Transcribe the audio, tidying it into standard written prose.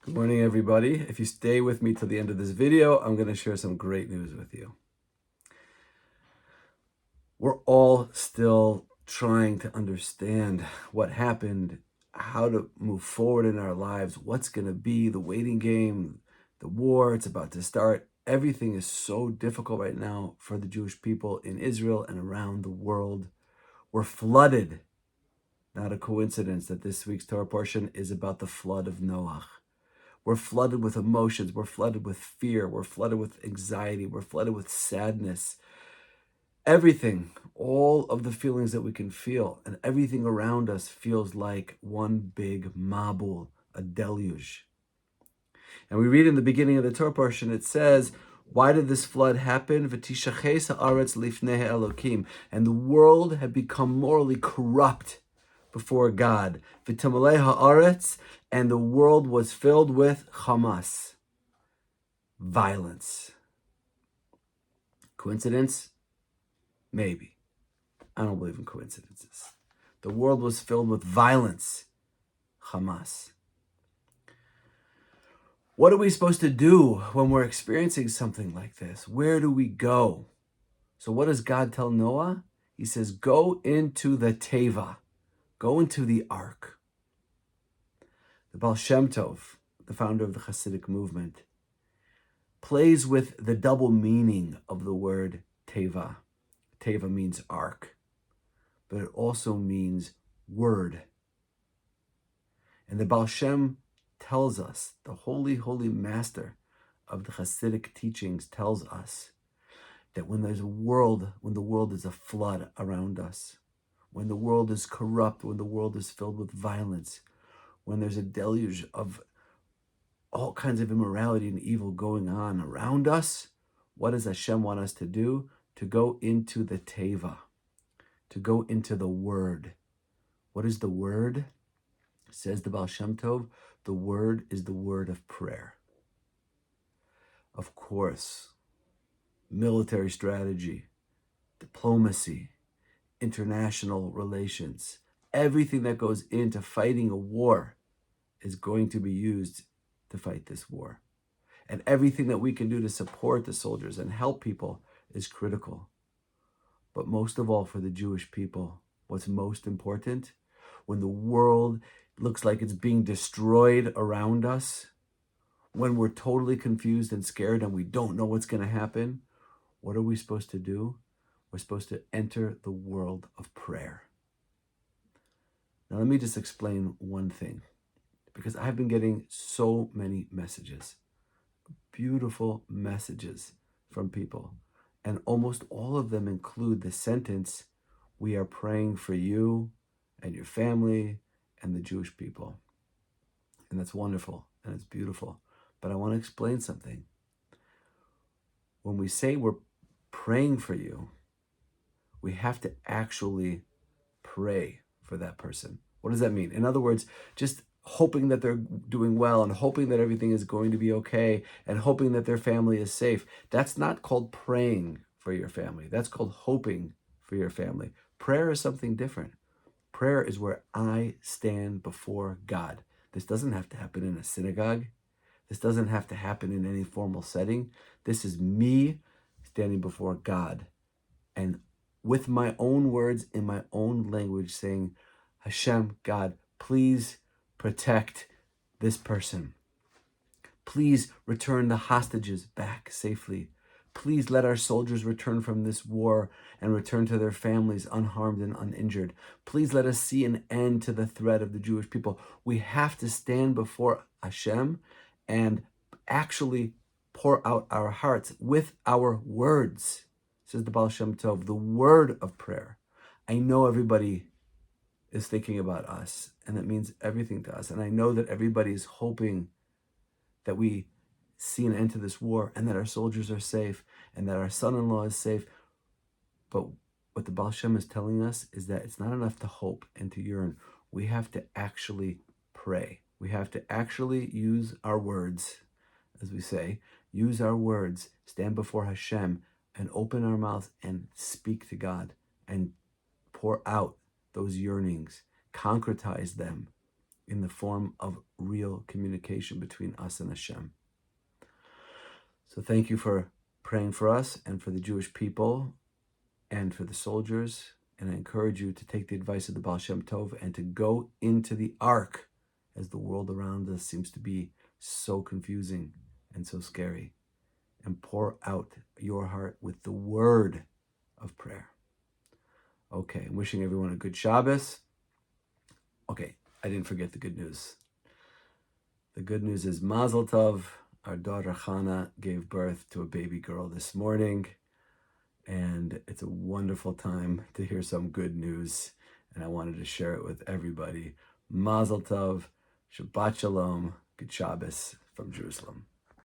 Good morning, everybody. If you stay with me till the end of this video, I'm going to share some great news with you. We're all still trying to understand what happened, how to move forward in our lives, what's going to be the waiting game, the war, it's about to start. Everything is so difficult right now for the Jewish people in Israel and around the world. We're flooded. Not a coincidence that this week's Torah portion is about the flood of Noah. We're flooded with emotions. We're flooded with fear. We're flooded with anxiety. We're flooded with sadness. Everything, all of the feelings that we can feel, and everything around us feels like one big mabul, a deluge. And we read in the beginning of the Torah portion, it says, why did this flood happen? V'tishaches haaretz lifnei Elokim. And the world had become morally corrupt before God. V'tamalei haaretz, and the world was filled with Hamas, violence. Coincidence? Maybe. I don't believe in coincidences. The world was filled with violence, Hamas. What are we supposed to do when we're experiencing something like this? Where do we go? So what does God tell Noah? He says, go into the Teva. Go into the ark. The Baal Shem Tov, the founder of the Hasidic movement, plays with the double meaning of the word Teva. Teva means ark, but it also means word. And the Baal Shem tells us, the holy, holy master of the Hasidic teachings tells us that when there's a world, when the world is a flood around us, when the world is corrupt, when the world is filled with violence, when there's a deluge of all kinds of immorality and evil going on around us, what does Hashem want us to do? To go into the Teva, to go into the Word. What is the Word? Says the Baal Shem Tov, the Word is the word of prayer. Of course, military strategy, diplomacy, international relations, everything that goes into fighting a war is going to be used to fight this war. And everything that we can do to support the soldiers and help people is critical. But most of all, for the Jewish people, what's most important, when the world looks like it's being destroyed around us, when we're totally confused and scared and we don't know what's going to happen, what are we supposed to do? We're supposed to enter the world of prayer. Now, let me just explain one thing, because I've been getting so many messages, beautiful messages from people, and almost all of them include the sentence, we are praying for you and your family and the Jewish people. And that's wonderful and it's beautiful. But I want to explain something. When we say we're praying for you, we have to actually pray for that person. What does that mean? In other words, just hoping that they're doing well and hoping that everything is going to be okay and hoping that their family is safe. That's not called praying for your family. That's called hoping for your family. Prayer is something different. Prayer is where I stand before God. This doesn't have to happen in a synagogue. This doesn't have to happen in any formal setting. This is me standing before God and with my own words, in my own language, saying, Hashem, God, please protect this person. Please return the hostages back safely. Please let our soldiers return from this war and return to their families unharmed and uninjured. Please let us see an end to the threat of the Jewish people. We have to stand before Hashem and actually pour out our hearts with our words. Says the Baal Shem Tov, the word of prayer. I know everybody is thinking about us, and that means everything to us. And I know that everybody is hoping that we see an end to this war and that our soldiers are safe and that our son-in-law is safe. But what the Baal Shem is telling us is that it's not enough to hope and to yearn. We have to actually pray. We have to actually use our words, as we say, use our words, stand before Hashem, and open our mouths and speak to God and pour out those yearnings, concretize them in the form of real communication between us and Hashem. So thank you for praying for us and for the Jewish people and for the soldiers. And I encourage you to take the advice of the Baal Shem Tov and to go into the ark, as the world around us seems to be so confusing and so scary, and pour out your heart with the word of prayer. Okay, I'm wishing everyone a good Shabbos. Okay, I didn't forget the good news. The good news is Mazel Tov. Our daughter Chana gave birth to a baby girl this morning, and it's a wonderful time to hear some good news, and I wanted to share it with everybody. Mazel Tov, Shabbat Shalom, good Shabbos from Jerusalem.